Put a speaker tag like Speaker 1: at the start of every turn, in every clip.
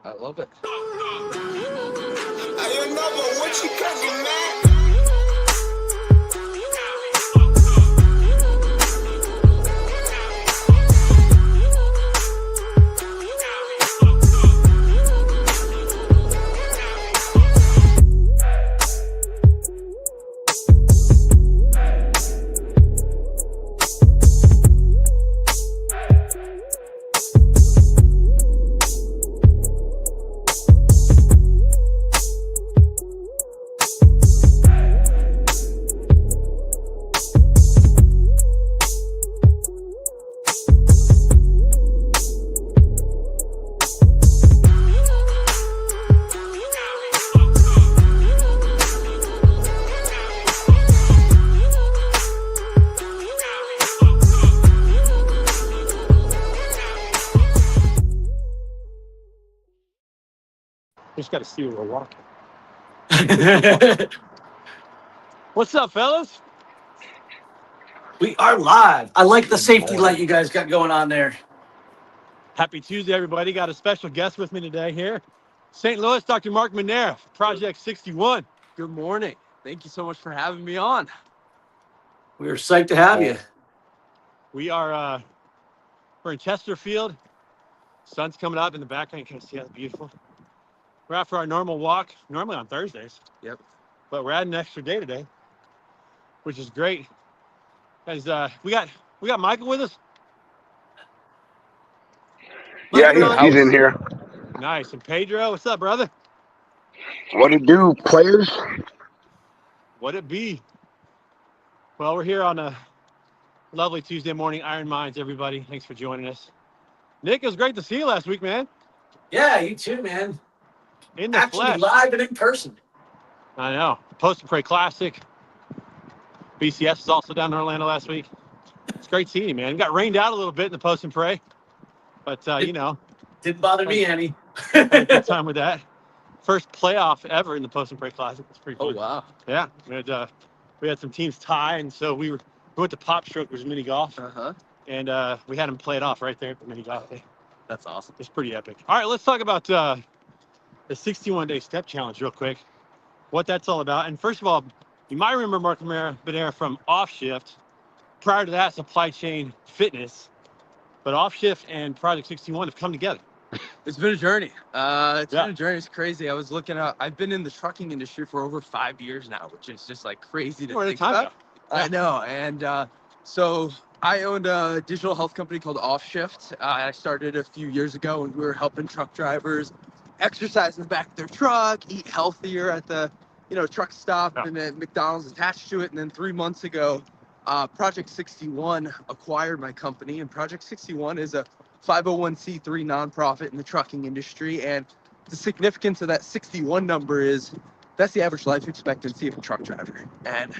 Speaker 1: I love it.
Speaker 2: Hey, Nova, what you cooking, man?
Speaker 3: Just got to see where we're walking. What's up, fellas?
Speaker 4: We are live. I like the safety light you guys got going on there.
Speaker 3: Happy Tuesday, everybody. Got a special guest with me today here. St. Louis, Dr. Mark Manera, Project 61.
Speaker 1: Good morning. Thank you so much for having me on.
Speaker 4: We are psyched to have you.
Speaker 3: We are we're in Chesterfield. Sun's coming up in the background. You can see how beautiful. We're out for our normal walk, normally on Thursdays.
Speaker 1: Yep.
Speaker 3: But we're adding an extra day today, which is great. Guys, we got Michael with us.
Speaker 5: Yeah, he's in here.
Speaker 3: Nice. And Pedro, what's up, brother?
Speaker 5: What it do, players?
Speaker 3: What it be? Well, we're here on a lovely Tuesday morning. Iron Minds, everybody. Thanks for joining us. Nick, it was great to see you last week, man.
Speaker 4: Yeah, you too, man.
Speaker 3: In the
Speaker 4: Actually
Speaker 3: flesh.
Speaker 4: live and in person.
Speaker 3: I know. Post and Pray Classic. BCS was also down in Orlando last week. It's great seeing you, man. Got rained out a little bit in the Post and Pray. But,
Speaker 4: Didn't bother me any.
Speaker 3: had a good time with that. First playoff ever in the Post and Pray Classic. It's pretty fun.
Speaker 1: Oh, wow.
Speaker 3: Yeah. We had some teams tie, and so we went to Pop Stroke, which was mini golf.
Speaker 1: Uh-huh.
Speaker 3: And we had them play it off right there at the mini golf.
Speaker 1: That's awesome.
Speaker 3: It's pretty epic. All right, let's talk about the 61-day step challenge real quick, what that's all about. And first of all, you might remember Mark Manera from Off Shift. Prior to that, Supply Chain Fitness. But Off Shift and Project 61 have come together.
Speaker 1: It's been a journey. It's been a journey. It's crazy. I was looking at, I've been in the trucking industry for over 5 years now, which is just like crazy to think about. I know. And so I owned a digital health company called Off Shift. I started a few years ago, and we were helping truck drivers exercise in the back of their truck, eat healthier at the truck stop, and then McDonald's attached to it. And then 3 months ago, Project 61 acquired my company, and Project 61 is a 501c3 nonprofit in the trucking industry. And the significance of that 61 number is that's the average life expectancy of a truck driver, and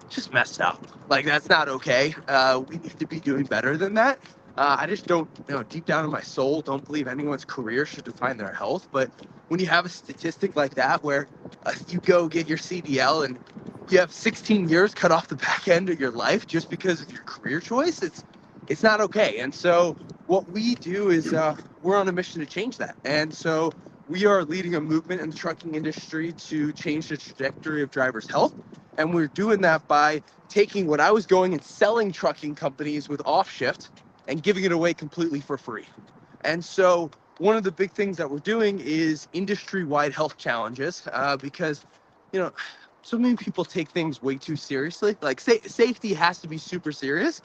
Speaker 1: just messed up. Like, that's not okay. We need to be doing better than that. I just don't, deep down in my soul, don't believe anyone's career should define their health. But when you have a statistic like that, where you go get your CDL and you have 16 years cut off the back end of your life just because of your career choice, it's not okay. And so what we do is we're on a mission to change that. And so we are leading a movement in the trucking industry to change the trajectory of drivers' health. And we're doing that by taking what I was going and selling trucking companies with Off Shift and giving it away completely for free. And so one of the big things that we're doing is industry-wide health challenges, because, so many people take things way too seriously. Like, safety has to be super serious,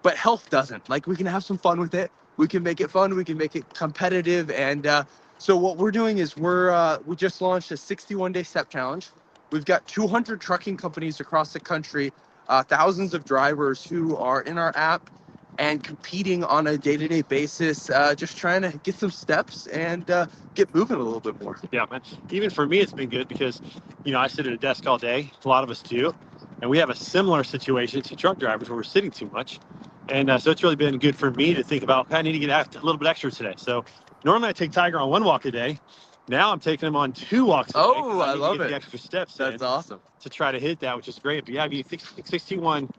Speaker 1: but health doesn't. Like, we can have some fun with it. We can make it fun. We can make it competitive. And so what we're doing is we just launched a 61-day step challenge. We've got 200 trucking companies across the country, thousands of drivers who are in our app and competing on a day-to-day basis, just trying to get some steps and get moving a little bit more.
Speaker 3: Yeah, man. Even for me, it's been good because, I sit at a desk all day. A lot of us do. And we have a similar situation to truck drivers where we're sitting too much. And so it's really been good for me to think about, I need to get a little bit extra today. So normally I take Tiger on 1 walk a day. Now I'm taking him on 2 walks a day.
Speaker 1: Oh, I love
Speaker 3: get
Speaker 1: it.
Speaker 3: The extra steps.
Speaker 1: That's awesome.
Speaker 3: To try to hit that, which is great. But yeah, 61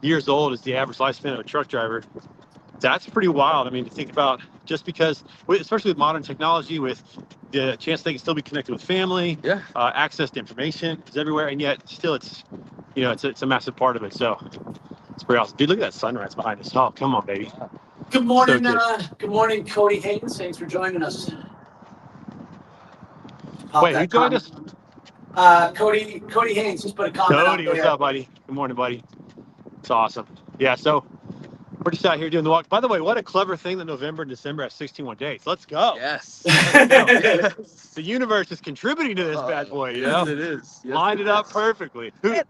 Speaker 3: years old is the average lifespan of a truck driver. That's pretty wild. I mean, to think about just because, especially with modern technology, with the chance they can still be connected with family,
Speaker 1: Yeah.
Speaker 3: Access to information is everywhere, and yet still it's a massive part of it. So it's pretty awesome. Dude, look at that sunrise behind us. Oh, come on, baby.
Speaker 4: Good morning,
Speaker 3: So
Speaker 4: good morning, Cody Haynes. Thanks for joining us.
Speaker 3: Wait, who joined us?
Speaker 4: Cody Haynes just put a comment out
Speaker 3: Cody,
Speaker 4: there.
Speaker 3: what's up, buddy? Good morning, buddy. It's awesome. Yeah, so we're just out here doing the walk. By the way, what a clever thing that November and December have 61 days. Let's go.
Speaker 1: Yes.
Speaker 3: Yes. The universe is contributing to this bad boy, you know?
Speaker 1: Yes, it is. Yes,
Speaker 3: Lined it up
Speaker 1: is.
Speaker 3: perfectly. Who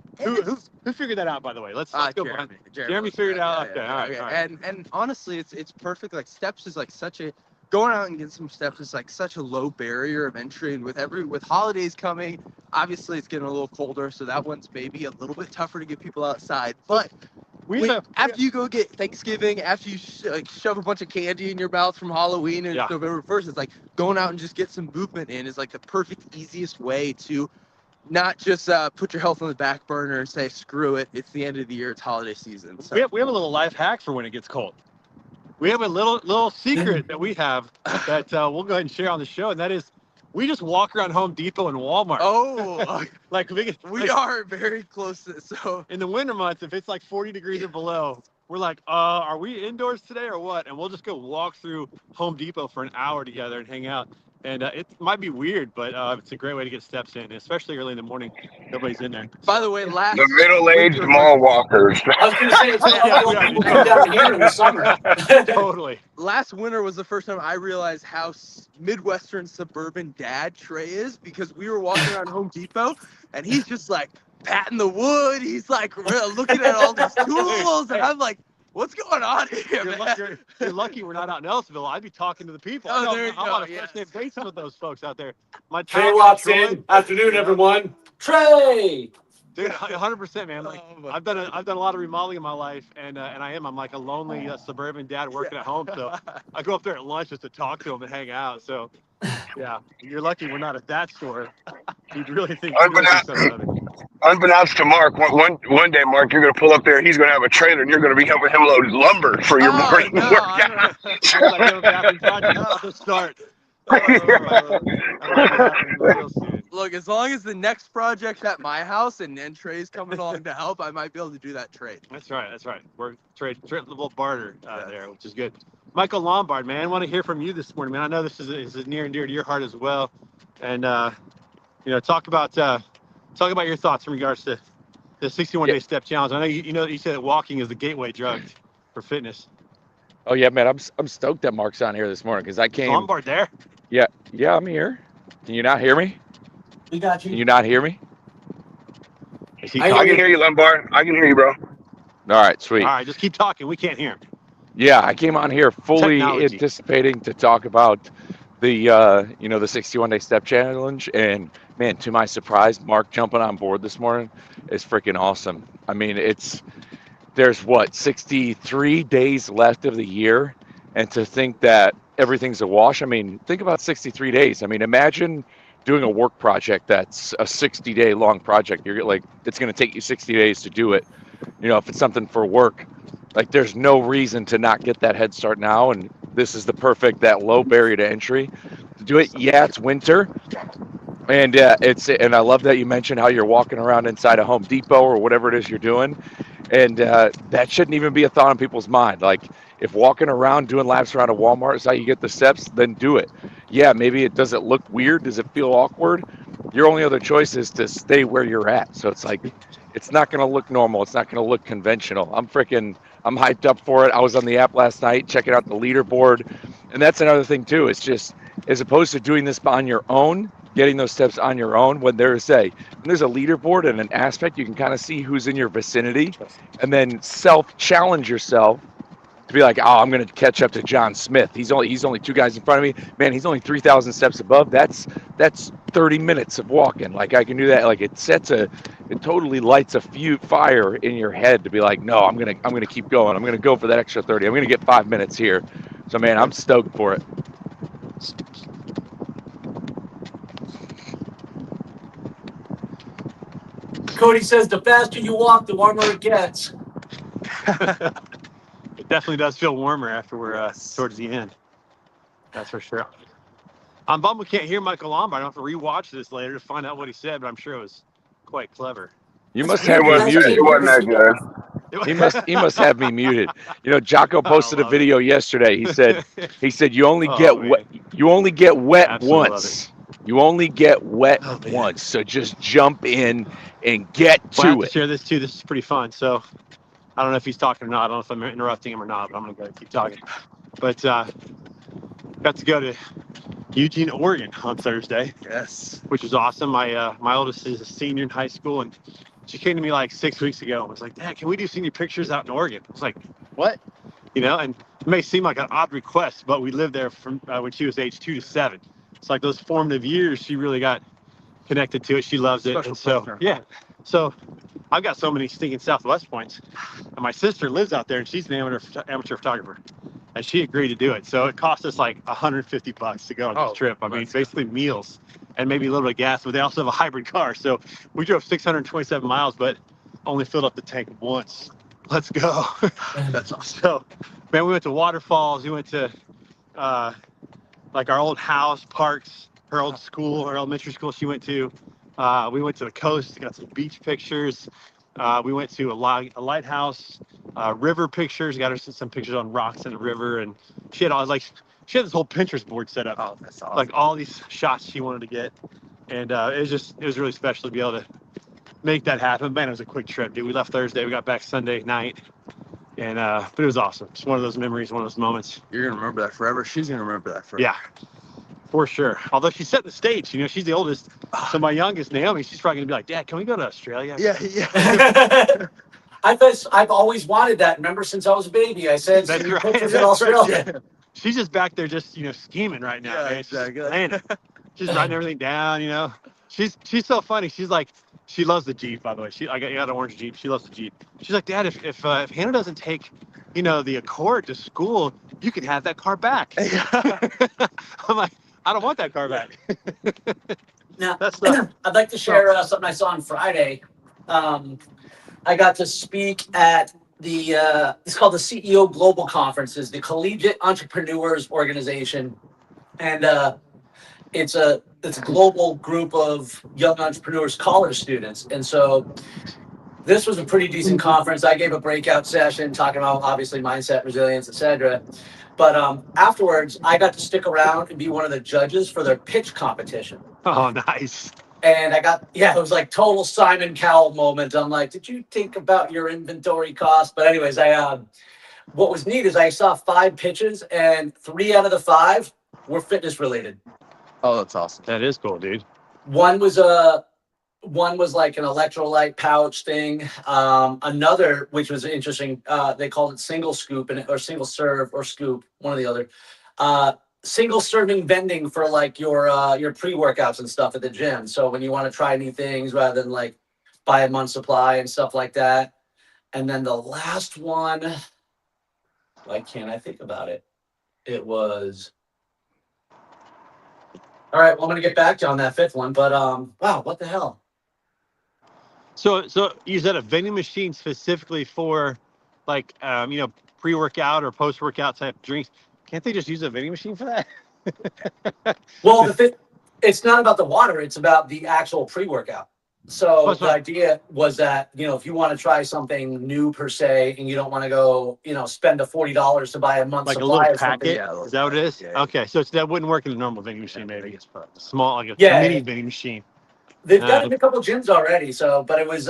Speaker 3: figured that out, by the way? Let's go. Jeremy figured it out. Okay, all right.
Speaker 1: And honestly, it's perfect. Like steps is like such a going out and getting some steps is like such a low barrier of entry. And with holidays coming, obviously it's getting a little colder, so that one's maybe a little bit tougher to get people outside. But after you go get Thanksgiving, after you shove a bunch of candy in your mouth from Halloween and November 1st, it's like going out and just get some movement in is like the perfect, easiest way to not just put your health on the back burner and say, screw it, it's the end of the year, it's holiday season. So.
Speaker 3: We have a little life hack for when it gets cold. We have a little secret that we have that we'll go ahead and share on the show, and that is we just walk around Home Depot and Walmart.
Speaker 1: Oh,
Speaker 3: like
Speaker 1: we are very close to it. So
Speaker 3: in the winter months, if it's like 40 degrees or below, we're like, are we indoors today or what? And we'll just go walk through Home Depot for an hour together and hang out. And it might be weird, but it's a great way to get steps in, especially early in the morning. Nobody's in there.
Speaker 1: By the way,
Speaker 5: the middle-aged mall walkers.
Speaker 4: I was going to say, it's all people come down here in the summer.
Speaker 3: Totally.
Speaker 1: Last winter was the first time I realized how Midwestern suburban dad Trey is, because we were walking around Home Depot and he's just like patting the wood. He's like looking at all these tools, and I'm like, what's going on here, man?
Speaker 3: You're lucky we're not out in Ellisville. I'd be talking to the people.
Speaker 1: Oh, there you
Speaker 3: I'm
Speaker 1: go.
Speaker 3: on a first name basis with those folks out there.
Speaker 4: Trey Watson. Afternoon, everyone. Trey.
Speaker 3: Dude, 100%, man. Like I've done a lot of remodeling in my life, and I'm like a lonely suburban dad working at home. So I go up there at lunch just to talk to them and hang out. So yeah, you're lucky we're not at that store. You'd really think.
Speaker 5: Unbeknownst to Mark, one day, Mark, you're going to pull up there. He's going to have a trailer, and you're going to be helping him load lumber for your morning workout.
Speaker 3: Start.
Speaker 1: Look, as long as the next project's at my house and Trey's coming along to help, I might be able to do that trade.
Speaker 3: That's right. We're trade a little barter there, which is good. Michael Lombard, man, I want to hear from you this morning, man. I know this is near and dear to your heart as well, and talk about your thoughts in regards to the 61-day step challenge. I know you said that walking is the gateway drug for fitness.
Speaker 6: Oh yeah, man, I'm stoked that Mark's on here this morning because I came.
Speaker 3: Lombard there.
Speaker 6: Yeah, I'm here. Can you not hear me?
Speaker 4: We got you.
Speaker 6: Can you not hear me?
Speaker 5: I can hear you, Lombard. I can hear you, bro.
Speaker 6: All right, sweet.
Speaker 3: All right, just keep talking. We can't hear him.
Speaker 6: Yeah, I came on here fully anticipating to talk about the 61-day step challenge, and man, to my surprise, Mark jumping on board this morning is freaking awesome. I mean, there's 63 days left of the year, and to think that everything's a wash. I mean, think about 63 days. I mean, imagine doing a work project that's a 60-day long project. You're like, it's going to take you 60 days to do it. If it's something for work, like there's no reason to not get that head start now. And this is that low barrier to entry to do it. Yeah, it's winter. And and I love that you mentioned how you're walking around inside a Home Depot or whatever it is you're doing. And that shouldn't even be a thought on people's mind. Like if walking around doing laps around a Walmart is how you get the steps, then do it. Yeah, maybe does it look weird? Does it feel awkward? Your only other choice is to stay where you're at. So it's like, it's not going to look normal. It's not going to look conventional. I'm hyped up for it. I was on the app last night, checking out the leaderboard. And that's another thing too. It's just, as opposed to doing this on your own, getting those steps on your own, when there's a leaderboard and an aspect, you can kind of see who's in your vicinity and then self-challenge yourself to be like, I'm going to catch up to John Smith. He's only 2 guys in front of me. Man, he's only 3,000 steps above. That's 30 minutes of walking. Like I can do that. Like it totally lights a fire in your head to be like, no, I'm going to keep going. I'm going to go for that extra 30. I'm going to get 5 minutes here. So man, I'm stoked for it.
Speaker 4: Cody says the faster you walk, the warmer it gets.
Speaker 3: It definitely does feel warmer after we're towards the end. That's for sure. I'm bummed we can't hear Michael Lombard. I don't have to rewatch this later to find out what he said, but I'm sure it was quite clever.
Speaker 6: You must have me muted.
Speaker 5: It wasn't that good.
Speaker 6: He must have me muted. You know, Jocko posted a video yesterday. He said you only get wet. You only get wet
Speaker 3: Absolutely
Speaker 6: once. You only get wet once. So just jump in and get
Speaker 3: I have
Speaker 6: to
Speaker 3: to
Speaker 6: it.
Speaker 3: share this too. This is pretty fun. So I don't know if he's talking or not. I don't know if I'm interrupting him or not, but I'm gonna go keep talking. But got to go to Eugene, Oregon on Thursday.
Speaker 1: Yes.
Speaker 3: Which was awesome. My oldest is a senior in high school, and she came to me like 6 weeks ago and was like, "Dad, can we do senior pictures out in Oregon?" I was like, "What?" You know, and it may seem like an odd request, but we lived there from when she was age 2 to 7. It's like those formative years. She really got connected to it. She loves it, and so yeah. So I've got so many stinking Southwest points, and my sister lives out there, and she's an amateur photographer, and she agreed to do it. So it cost us like $150 to go on this trip. I mean, basically meals and maybe a little bit of gas, but they also have a hybrid car. So we drove 627 miles, but only filled up the tank once. Let's go. That's awesome. So, man, we went to waterfalls. We went to like our old house, parks, her old school, her elementary school she went to. We went to the coast, got some beach pictures. We went to a lighthouse, river pictures, got her some pictures on rocks in the river. And she had she had this whole Pinterest board set up.
Speaker 1: Oh, that's awesome.
Speaker 3: Like all these shots she wanted to get. And it was really special to be able to make that happen. Man, it was a quick trip, dude. We left Thursday, we got back Sunday night. And but it was awesome. It's one of those memories, one of those moments.
Speaker 1: You're gonna remember that forever. She's gonna remember that forever.
Speaker 3: Yeah, for sure. Although she's setting the stage, you know, she's the oldest. So my youngest, Naomi, she's probably gonna be like, "Dad, can we go to Australia?"
Speaker 1: Yeah.
Speaker 4: I've always wanted that. Remember, since I was a baby, I said
Speaker 3: That's right.
Speaker 4: pictures in Australia.
Speaker 3: She's just back there, just scheming right now.
Speaker 1: Yeah,
Speaker 3: man.
Speaker 1: exactly.
Speaker 3: She's writing everything down. You know, she's so funny. She's like, she loves the Jeep, by the way. I got an orange Jeep. She loves the Jeep. She's like, "Dad, if Hannah doesn't take, the Accord to school, you can have that car back." I'm like, I don't want that car back.
Speaker 4: Now, I'd like to share something I saw on Friday. I got to speak at it's called the CEO Global Conferences, the Collegiate Entrepreneurs Organization, and it's a global group of young entrepreneurs, college students, and so this was a pretty decent conference. I gave a breakout session talking about obviously mindset, resilience, etc. But afterwards, I got to stick around and be one of the judges for their pitch competition.
Speaker 3: Oh, nice.
Speaker 4: And it was like total Simon Cowell moment. I'm like, did you think about your inventory cost? But anyways, what was neat is I saw 5 pitches and 3 out of the 5 were fitness related.
Speaker 1: Oh, that's awesome.
Speaker 3: That is cool, dude.
Speaker 4: One was like an electrolyte pouch thing. Another, which was interesting, they called it single scoop or single serve or scoop, one or the other. Single serving vending for like your pre-workouts and stuff at the gym. So when you want to try new things rather than like buy a month's supply and stuff like that. And then the last one, why can't I think about it? It was, all right, well, I'm going to get back to you on that 5th one, but wow, what the hell?
Speaker 3: So you said a vending machine specifically for like, pre-workout or post-workout type drinks. Can't they just use a vending machine for that?
Speaker 4: Well, it's not about the water. It's about the actual pre-workout. So the idea was that, if you want to try something new per se, and you don't want to go, spend the $40 to buy a month's
Speaker 3: like a
Speaker 4: supply
Speaker 3: little
Speaker 4: or something.
Speaker 3: packet? Is that what it is?
Speaker 1: Yeah.
Speaker 3: Okay, so that wouldn't work in a normal vending machine, maybe. Small, like a mini vending machine.
Speaker 4: They've got it in a couple gyms already. So, but it was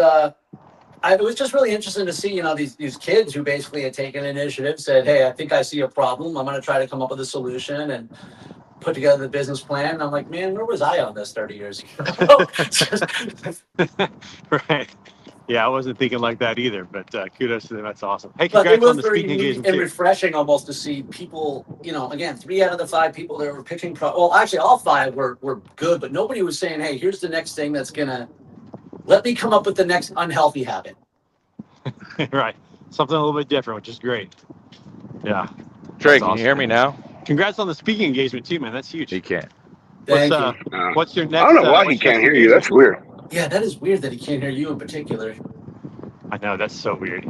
Speaker 4: just really interesting to see, these kids who basically had taken initiative, said, "Hey, I think I see a problem. I'm going to try to come up with a solution and put together the business plan." And I'm like, man, where was I on this 30 years ago?
Speaker 3: Right. Yeah, I wasn't thinking like that either, but kudos to them. That's awesome. Hey,
Speaker 4: But
Speaker 3: congrats
Speaker 4: it
Speaker 3: on
Speaker 4: was
Speaker 3: the
Speaker 4: very
Speaker 3: speaking
Speaker 4: neat
Speaker 3: engagement
Speaker 4: and
Speaker 3: too.
Speaker 4: refreshing almost to see people, again, 3 out of the 5 people that were pitching. Well, actually, all 5 were good, but nobody was saying, "Hey, here's the next thing that's going to let me come up with the next unhealthy habit."
Speaker 3: Right. Something a little bit different, which is great. Yeah.
Speaker 6: Trey,
Speaker 3: Awesome.
Speaker 6: can you hear me now?
Speaker 3: Congrats on the speaking engagement too, man. That's huge.
Speaker 6: He can't.
Speaker 4: Thank
Speaker 3: What's your next?
Speaker 5: I don't know why he can't hear you. That's weird.
Speaker 4: Yeah, that is weird that he can't hear you in particular.
Speaker 3: I know, that's so weird.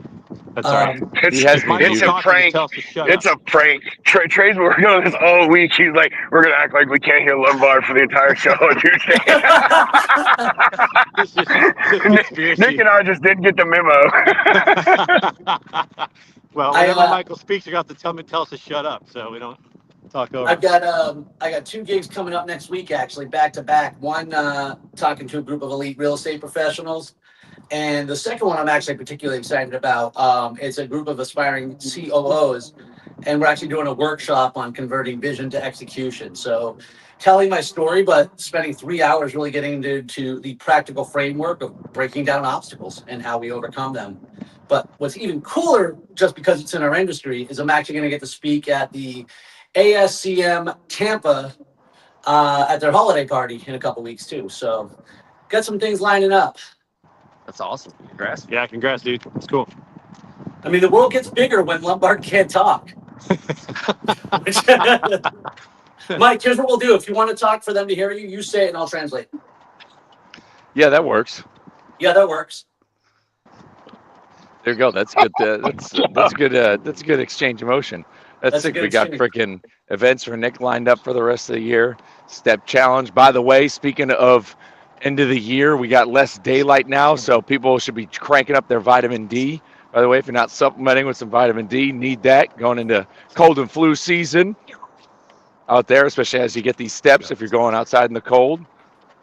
Speaker 3: That's all right.
Speaker 6: He has been
Speaker 5: It's a prank. It's a prank. Trey's been working on this all week. He's like, we're gonna act like we can't hear Lombard for the entire show on Tuesday. Nick and I just didn't get the memo.
Speaker 3: Well, whenever Michael speaks, you got to tell us to shut up, so we don't talk over.
Speaker 4: I got 2 gigs coming up next week, actually, back to back. One talking to a group of elite real estate professionals, and the second one I'm actually particularly excited about. It's a group of aspiring COOs, and we're actually doing a workshop on converting vision to execution. So, telling my story, but spending 3 hours really getting into the practical framework of breaking down obstacles and how we overcome them. But what's even cooler, just because it's in our industry, is I'm actually going to get to speak at the ASCM Tampa at their holiday party in a couple weeks too. So got some things lining up.
Speaker 1: That's awesome. Congrats.
Speaker 3: Yeah, congrats, dude. It's cool.
Speaker 4: I mean, the world gets bigger when Lombard can't talk. Mike, here's what we'll do. If you want to talk for them to hear you, you say it and I'll translate.
Speaker 6: Yeah, that works.
Speaker 4: Yeah, that works.
Speaker 6: There you go. That's good. That's good. That's a good exchange of motion. That's sick. We got freaking events for Nick lined up for the rest of the year. Step challenge. By the way, speaking of end of the year, we got less daylight now, so people should be cranking up their vitamin D. By the way, if you're not supplementing with some vitamin D, need that going into cold and flu season out there, especially as you get these steps if you're going outside in the cold.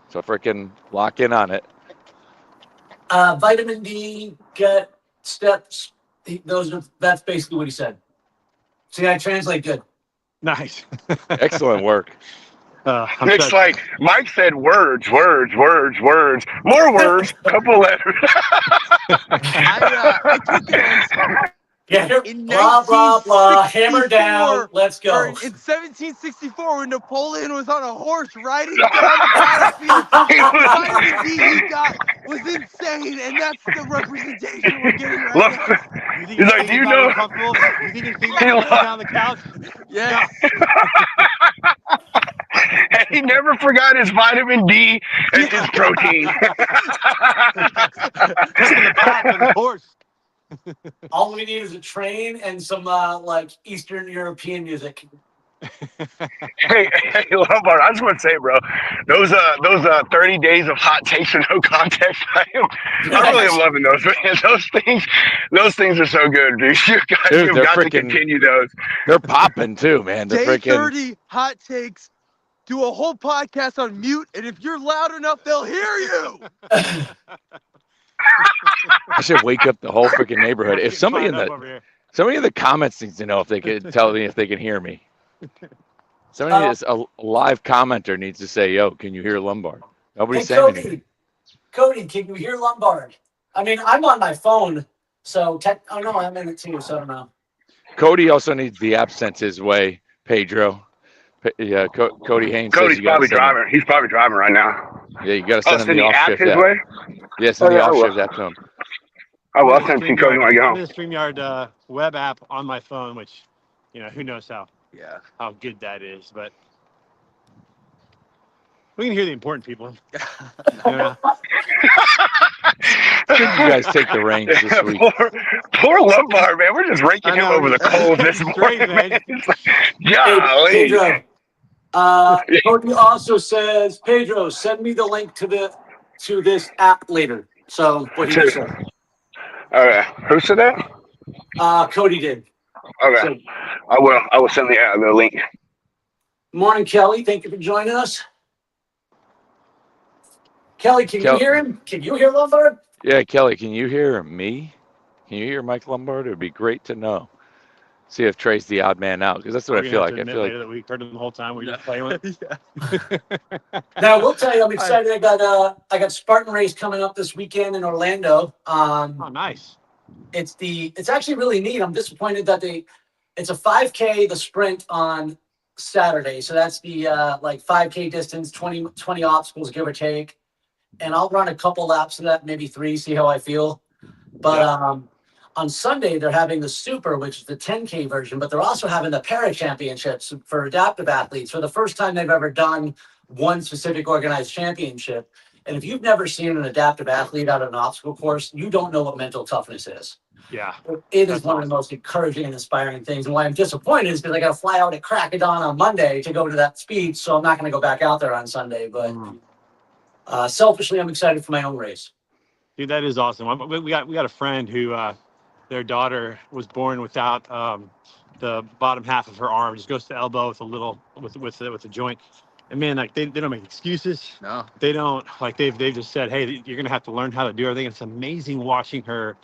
Speaker 6: So freaking lock in on it.
Speaker 4: Vitamin D, get steps. That's basically what he said. See, I translate good.
Speaker 3: Nice.
Speaker 6: Excellent work.
Speaker 5: Nick's like, Mike said words, more words, couple letters.
Speaker 1: I took it
Speaker 4: Yeah,
Speaker 1: in
Speaker 4: blah, blah, blah, hammer down, let's go.
Speaker 1: In 1764, when Napoleon was on a horse riding down the battlefield, the vitamin D he got was insane, and that's the representation we're getting right now.
Speaker 5: He's like, do you know?
Speaker 3: You think he's down the couch?
Speaker 1: Yeah.
Speaker 5: And he never forgot his vitamin D and his protein.
Speaker 3: The horse.
Speaker 4: All we need is a train and some like Eastern European music.
Speaker 5: Hey, Lombard, I just want to say, bro, those 30 days of hot takes and no context, I really am loving those, man. Those things are so good, dude. You've got to continue those.
Speaker 6: They're popping too, man. They're
Speaker 1: Day
Speaker 6: freaking
Speaker 1: 30 hot takes. Do a whole podcast on mute, and if you're loud enough, they'll hear you.
Speaker 6: I should wake up the whole freaking neighborhood. If somebody in the comments needs to know if they can tell me if they can hear me. Somebody is a live commenter needs to say, "Yo, can you hear Lombard?" Nobody's saying anything.
Speaker 4: Cody, can you hear Lombard? I mean, I'm on my phone, so oh no, I'm in it too, so I don't know.
Speaker 6: Cody also needs the app sent his way. Pedro. Yeah, Cody Haynes.
Speaker 5: Cody's probably driving. He's probably driving right now.
Speaker 6: Yeah, you got to send him the off shift
Speaker 5: his way.
Speaker 6: Yeah, send the off shift app to him.
Speaker 5: I will send to Cody when I get home.
Speaker 3: The StreamYard web app on my phone, which, who knows how good that is, but we can hear the important people.
Speaker 6: Good you guys take the reins this week.
Speaker 5: Poor Lombard, man. We're just raking him over the coals this morning, man. Golly.
Speaker 4: Pedro, Cody also says, Pedro, send me the link to this app later. So what he said.
Speaker 5: Okay. Who said that?
Speaker 4: Cody did.
Speaker 5: Okay. So, I will send the link.
Speaker 4: Morning, Kelly. Thank you for joining us. Kelly, can you hear him? Can you hear Lombard?
Speaker 6: Yeah, Kelly, can you hear me? Can you hear Mike Lombard? It would be great to know. See if Trey's the odd man out, because that's what I feel like. I feel like
Speaker 3: that we heard him the whole time. We just playing with.
Speaker 4: Now, I will tell you, I'm excited. I got Spartan Race coming up this weekend in Orlando.
Speaker 3: Oh, nice.
Speaker 4: It's actually really neat. I'm disappointed that it's a 5K, the sprint on Saturday. So that's the 5K distance, 20 obstacles, give or take. And I'll run a couple laps of that, maybe 3, see how I feel. But on Sunday, they're having the Super, which is the 10K version, but they're also having the Para Championships for adaptive athletes for the first time they've ever done one specific organized championship. And if you've never seen an adaptive athlete out of an obstacle course, you don't know what mental toughness is.
Speaker 3: Yeah.
Speaker 4: It is one of the most encouraging and inspiring things. And why I'm disappointed is because I got to fly out at crack of dawn on Monday to go to that speech. So I'm not going to go back out there on Sunday. But selfishly, I'm excited for my own race.
Speaker 3: Dude, that is awesome. We got a friend who their daughter was born without the bottom half of her arm. Just goes to the elbow with a little with a joint. And man, like they don't make excuses.
Speaker 1: No,
Speaker 3: they don't. Like they've just said, hey, you're gonna have to learn how to do everything. It's amazing watching her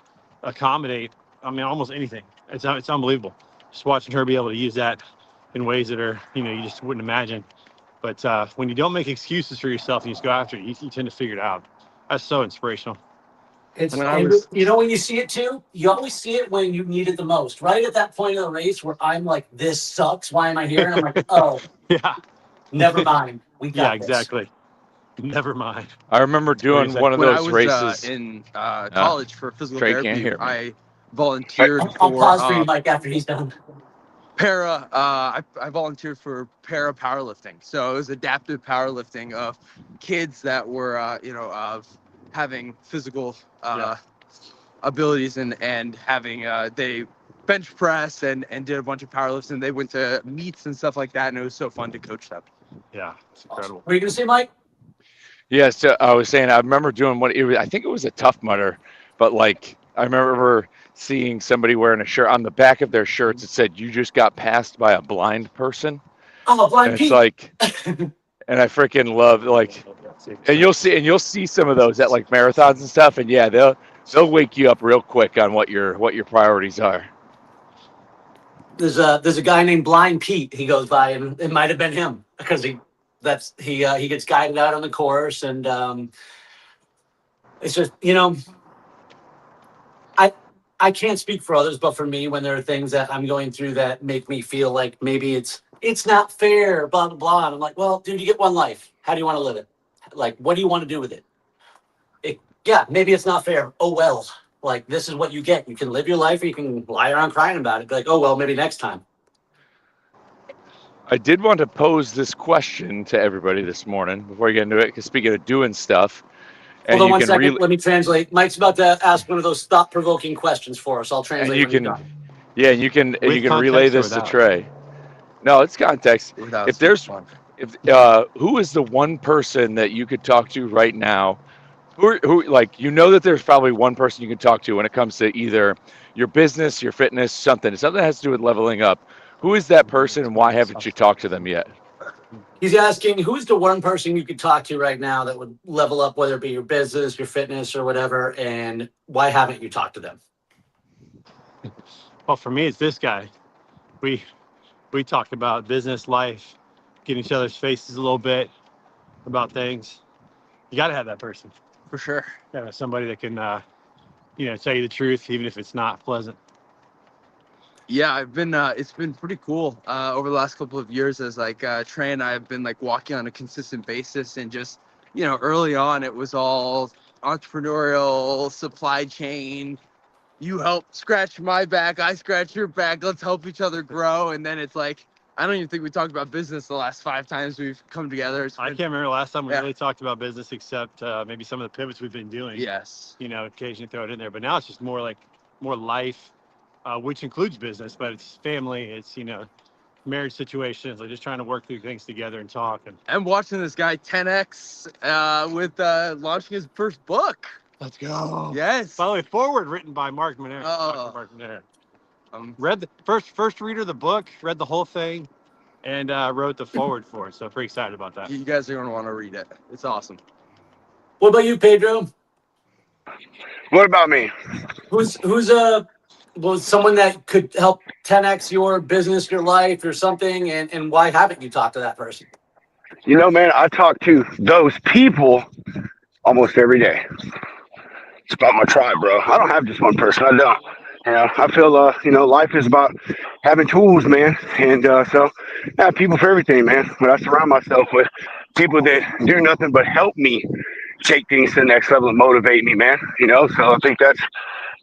Speaker 3: accommodate. I mean, almost anything. It's unbelievable. Just watching her be able to use that in ways that are, you just wouldn't imagine. But when you don't make excuses for yourself and you just go after it, you tend to figure it out. That's so inspirational.
Speaker 4: It's when you see it too, you always see it when you need it the most. Right at that point of the race where I'm like, this sucks. Why am I here? And I'm like, oh,
Speaker 3: yeah.
Speaker 4: Never mind. We got
Speaker 3: this. Exactly. Never mind.
Speaker 6: I remember doing one of those races
Speaker 1: in college for physical therapy. I
Speaker 4: volunteered. I'll pause for you, Mike, after he's done.
Speaker 1: I volunteered for para powerlifting. So it was adaptive powerlifting of kids that were, of having physical abilities and having they bench press and did a bunch of powerlifting. And they went to meets and stuff like that, and it was so fun to coach them.
Speaker 3: Yeah, it's incredible.
Speaker 4: What are you gonna say, Mike?
Speaker 6: Yeah, so I was saying I remember doing I think it was a Tough Mudder, but like I remember seeing somebody wearing a shirt on the back of their shirts. It said, "You just got passed by a blind person."
Speaker 4: Oh, a blind
Speaker 6: Pete. It's like, and I freaking love and you'll see some of those at like marathons and stuff, and yeah, they'll wake you up real quick on what your priorities are.
Speaker 4: There's a guy named Blind Pete. He goes by, and it might have been him because he gets guided out on the course, and it's just I can't speak for others, but for me, when there are things that I'm going through that make me feel like maybe it's not fair, blah blah blah, and I'm like, well, dude, you get one life. How do you want to live it? Like, what do you want to do with it? Maybe it's not fair. Oh well. Like, this is what you get. You can live your life, or you can lie around crying about it. Be like, oh, well, maybe next time.
Speaker 6: I did want to pose this question to everybody this morning before you get into it, because speaking of doing stuff.
Speaker 4: Hold on 1 second. Let me translate. Mike's about to ask one of those thought-provoking questions for us. I'll translate.
Speaker 6: And you can relay this to Trey. No, it's context. Who is the one person that you could talk to right now? Who like that there's probably one person you can talk to when it comes to either your business, your fitness, something that has to do with leveling up. Who is that person, and why haven't you talked to them yet?
Speaker 4: He's asking, who is the one person you could talk to right now that would level up, whether it be your business, your fitness, or whatever, and why haven't you talked to them?
Speaker 3: Well, for me, it's this guy. We talked about business, life, getting each other's faces a little bit about things. You got to have that person.
Speaker 1: For sure.
Speaker 3: Yeah, somebody that can, tell you the truth, even if it's not pleasant.
Speaker 1: Yeah, it's been pretty cool over the last couple of years as like Trey and I have been like walking on a consistent basis, and just, early on it was all entrepreneurial, supply chain. You help scratch my back, I scratch your back. Let's help each other grow. And then it's like, I don't even think we talked about business the last 5 times we've come together.
Speaker 3: I can't remember the last time we really talked about business, except maybe some of the pivots we've been doing.
Speaker 1: Yes.
Speaker 3: Occasionally throw it in there. But now it's just more life, which includes business, but it's family, it's, marriage situations, like just trying to work through things together and talk.
Speaker 1: And watching this guy 10X with launching his first book.
Speaker 3: Let's go.
Speaker 1: Yes.
Speaker 3: By the way, forward written by Mark Manera. Mark Manera. Read the first reader of the book, read the whole thing, and wrote the forward for it. So pretty excited about that.
Speaker 1: You guys are going to want to read it. It's awesome.
Speaker 4: What about you, Pedro?
Speaker 5: What about me?
Speaker 4: Who's someone that could help 10X your business, your life, or something, and why haven't you talked to that person?
Speaker 5: Man, I talk to those people almost every day. It's about my tribe, bro. I don't have just one person. I don't. I feel, life is about having tools, man. And so I have people for everything, man. But I surround myself with people that do nothing but help me take things to the next level and motivate me, man. So I think I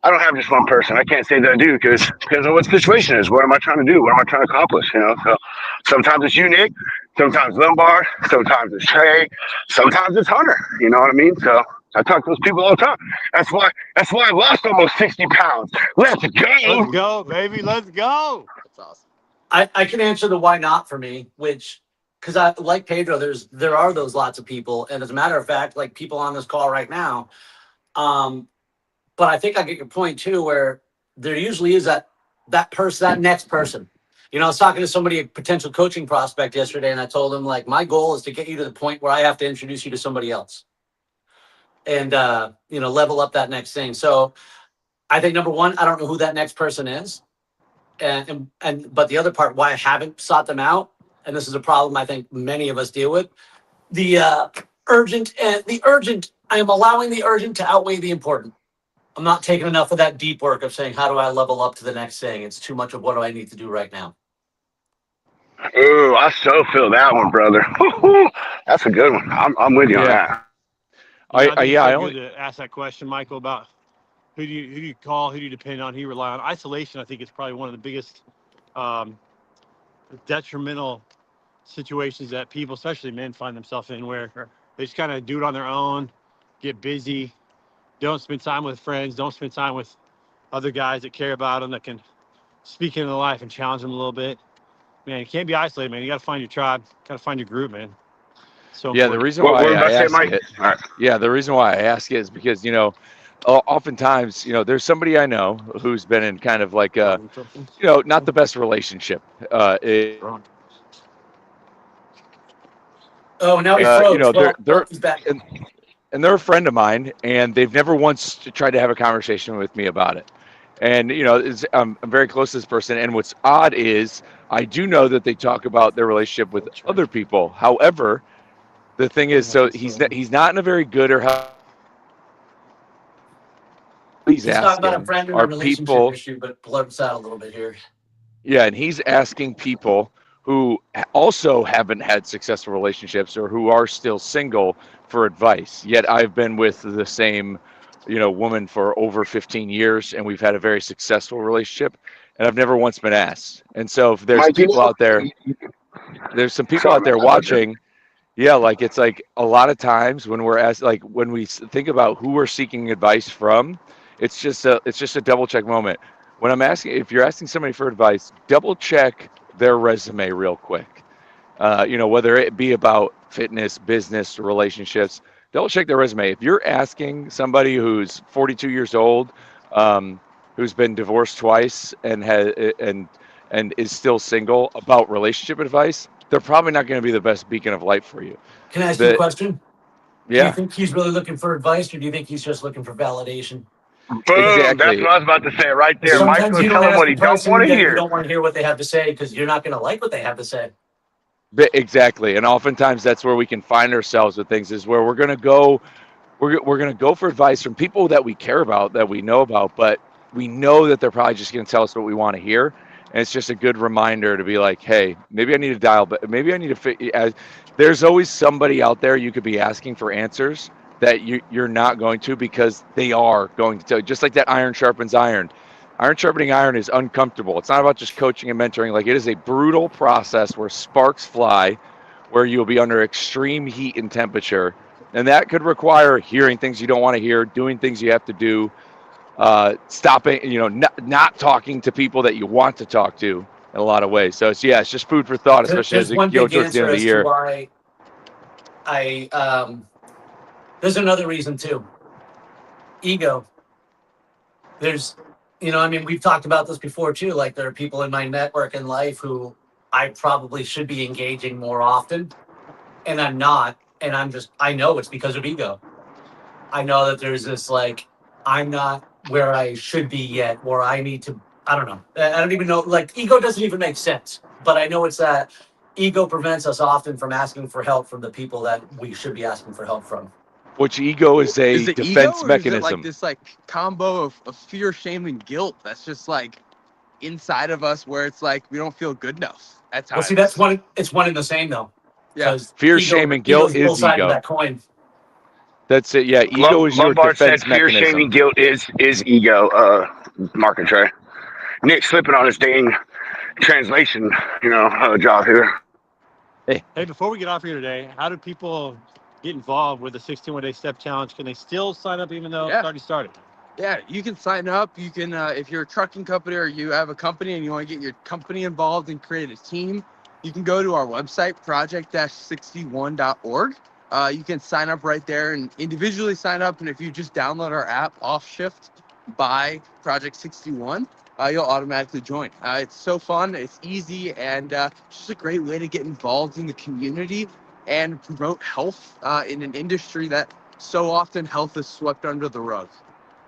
Speaker 5: don't have just one person. I can't say that I do because of what the situation is. What am I trying to do? What am I trying to accomplish? So sometimes it's you, Nick. Sometimes Lombard, sometimes it's Trey, sometimes it's Hunter. You know what I mean? So I talk to those people all the time. That's why I lost almost 60 pounds. Let's go.
Speaker 3: Let's go, baby. Let's go.
Speaker 1: That's awesome.
Speaker 4: I can answer the why not for me, which because I like Pedro, there are those lots of people, and as a matter of fact, like people on this call right now. But I think I get your point too, where there usually is that person, that next person. You know, I was talking to somebody, a potential coaching prospect yesterday, and I told him, like, my goal is to get you to the point where I have to introduce you to somebody else and, level up that next thing. So I think number one, I don't know who that next person is. But the other part, why I haven't sought them out, and this is a problem I think many of us deal with, I am allowing the urgent to outweigh the important. I'm not taking enough of that deep work of saying, how do I level up to the next thing? It's too much of what do I need to do right now?
Speaker 5: Ooh, I so feel that one, brother. That's a good one. I'm with you on that.
Speaker 3: I only to ask that question, Michael, about who do you call, who do you depend on, who you rely on. Isolation, I think, is probably one of the biggest detrimental situations that people, especially men, find themselves in, where they just kind of do it on their own, get busy, don't spend time with friends, don't spend time with other guys that care about them, that can speak into their life and challenge them a little bit. Man, you can't be isolated, man. You got to find your tribe, got to find your group, man. So
Speaker 6: yeah, the reason why I ask it, the reason why I ask it is because, oftentimes, there's somebody I know who's been in kind of like a, not the best relationship.
Speaker 4: Oh, now he froze. He's back.
Speaker 6: And they're a friend of mine, and they've never once tried to have a conversation with me about it. And, I'm very close to this person. And what's odd is I do know that they talk about their relationship with other people. However, the thing is, so he's not in a very good or healthy. He's
Speaker 4: talking about a friend in a relationship
Speaker 6: people,
Speaker 4: issue, but blurts out a little bit here.
Speaker 6: Yeah, and he's asking people who also haven't had successful relationships or who are still single for advice. Yet I've been with the same, woman for over 15 years, and we've had a very successful relationship, and I've never once been asked. And so if there's people out there, there's some people out there watching. Yeah, like it's like a lot of times when we're asked, like when we think about who we're seeking advice from, it's just a double check moment. When I'm asking, if you're asking somebody for advice, double check their resume real quick. Whether it be about fitness, business, relationships, double check their resume. If you're asking somebody who's 42 years old, who's been divorced twice and is still single about relationship advice, they're probably not going to be the best beacon of light for you.
Speaker 4: Can I ask you a question?
Speaker 6: Yeah.
Speaker 4: Do you think he's really looking for advice, or do you think he's just looking for validation?
Speaker 5: Boom! Exactly. That's what I was about to say right there.
Speaker 4: Sometimes
Speaker 5: Michael, tell him what he don't want to hear.
Speaker 4: You don't want to hear what they have to say because you're not going to like what they have to say.
Speaker 6: Exactly, and oftentimes that's where we can find ourselves with things, is where we're going to go for advice from people that we care about, that we know about, but we know that they're probably just going to tell us what we want to hear. And it's just a good reminder to be like, hey, maybe I need to dial, but maybe I need to fit. There's always somebody out there you could be asking for answers that you're not going to, because they are going to tell you. Just like that iron sharpens iron. Iron sharpening iron is uncomfortable. It's not about just coaching and mentoring. Like, it is a brutal process where sparks fly, where you'll be under extreme heat and temperature. And that could require hearing things you don't want to hear, doing things you have to do, stopping, not talking to people that you want to talk to in a lot of ways. So it's just food for thought, especially as we go towards the end of the year.
Speaker 4: There's another reason too. Ego. We've talked about this before too. Like, there are people in my network in life who I probably should be engaging more often, and I'm not. And I know it's because of ego. I know that there's this, like, I'm not where I should be yet, or I need to, I don't know. I don't even know, like, ego doesn't even make sense. But I know it's that ego prevents us often from asking for help from the people that we should be asking for help from.
Speaker 6: Which ego is a defense mechanism.
Speaker 1: Is it like this combo of fear, shame, and guilt that's just like inside of us, where it's like we don't feel good enough. That's how.
Speaker 4: Well, it's one and the same though.
Speaker 6: Yeah. Fear, shame, and guilt is ego.
Speaker 4: That coin.
Speaker 6: That's it. Yeah. Ego is your defense mechanism.
Speaker 5: Fear, shame, and guilt is ego. Mark and Trey. Nick slipping on his dang translation, job here.
Speaker 3: Hey, before we get off here today, how do people get involved with the 61-day step challenge? Can they still sign up even though it's already started?
Speaker 1: Yeah, you can sign up. You can, if you're a trucking company or you have a company and you want to get your company involved and create a team, you can go to our website, project-61.org. You can sign up right there and individually sign up. And if you just download our app, Offshift by Project 61, you'll automatically join. It's so fun, it's easy, and it's just a great way to get involved in the community and promote health in an industry that so often health is swept under the rug.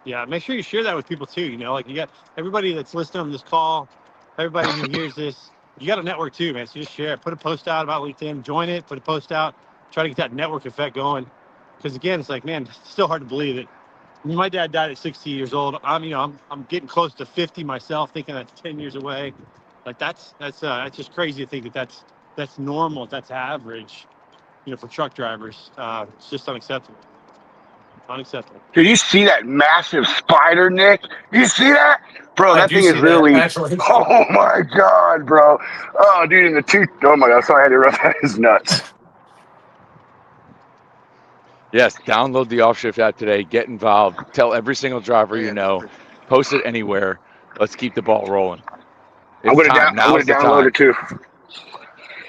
Speaker 3: Yeah, make sure you share that with people too. You know, like you got everybody that's listening on this call, everybody who hears this, you got a network too, man. So just share it. Put a post out about LinkedIn, join it, put a post out, try to get that network effect going. Because again, it's like, man, it's still hard to believe it. I mean, my dad died at 60 years old. I'm getting close to 50 myself, thinking that's 10 years away. Like that's just crazy to think that that's normal, that's average, you know, for truck drivers. It's just unacceptable. Unacceptable.
Speaker 5: Did you see that massive spider, Nick? You see that? Bro, that thing is really, oh my God, bro. Oh, dude, in the tooth. Oh my God, sorry, I had to rub that. Is nuts.
Speaker 6: Yes, download the Offshift app today. Get involved. Tell every single driver you know. Post it anywhere. Let's keep the ball rolling.
Speaker 5: I'm going to download it too.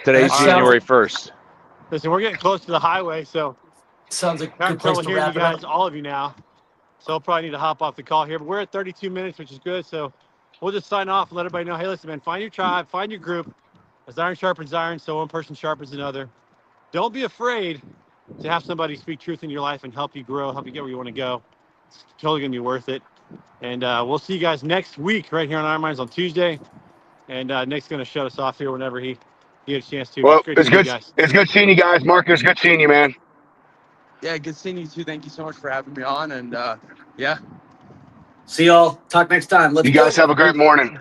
Speaker 6: Today's January 1st.
Speaker 3: Listen, we're getting close to the highway, so
Speaker 4: sounds like
Speaker 3: I'm trouble hearing you guys, all of you now. So I'll probably need to hop off the call here. But we're at 32 minutes, which is good. So we'll just sign off and let everybody know, hey, listen, man, find your tribe, find your group. As iron sharpens iron, so one person sharpens another. Don't be afraid to have somebody speak truth in your life and help you grow, help you get where you want to go. It's totally going to be worth it. And we'll see you guys next week right here on Iron Minds on Tuesday. And Nick's going to shut us off here whenever he gets a chance to.
Speaker 5: Well, it's good. It's good seeing you guys. Marcus, good seeing you, man.
Speaker 1: Yeah, good seeing you too. Thank you so much for having me on. And yeah.
Speaker 4: See y'all. Talk next time.
Speaker 5: You guys have a great morning.